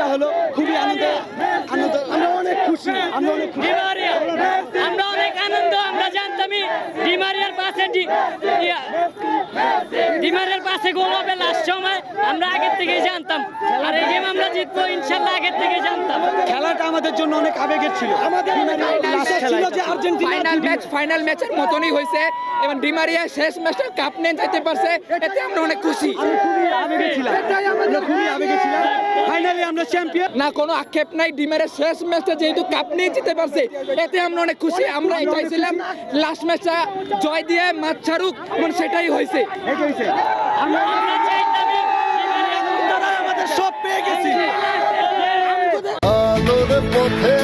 হলো খুবই আনন্দ আনন্দ আমরা অনেক খুশি আমরা অনেক খুশি আমরা অনেক আনন্দ আমরা জানতামই ডিমারিয়ার পাশে গোল হবে লাস্ট সময় আমরা আগের থেকেই জানতাম আর এই গেম আমরা জিতবো ইনশাআল্লাহ আগের থেকেই জানতাম খেলাটা আমাদের জন্য অনেক আবেগের ছিল আমাদের ছিল যে আর্জেন্টিনা ফাইনাল ম্যাচের মতনই হয়েছে এবং ডিমারিয়া শেষ ম্যাচটা কাপ নিয়ে যেতে পারছে এতে আমরা অনেক খুশি আমি খুবই আবেগে ছিলাম আমরা খুবই আবেগে ছিলাম ফাইনালি আমরা চ্যাম্পিয়ন না কোনো আক্ষেপ নাই ডিমারিয়া শেষ ম্যাচটা যেহেতু কাপ নিয়ে যেতে পারছে এতে আমরা অনেক খুশি আমরা চাইছিলাম লাস্ট ম্যাচটা জয় দিয়ে ম্যাচ ছাড়ুক এবং সেটাই হয়েছে আমরা চাইতামই আমাদের সব পেয়ে গেছি আলোর পথে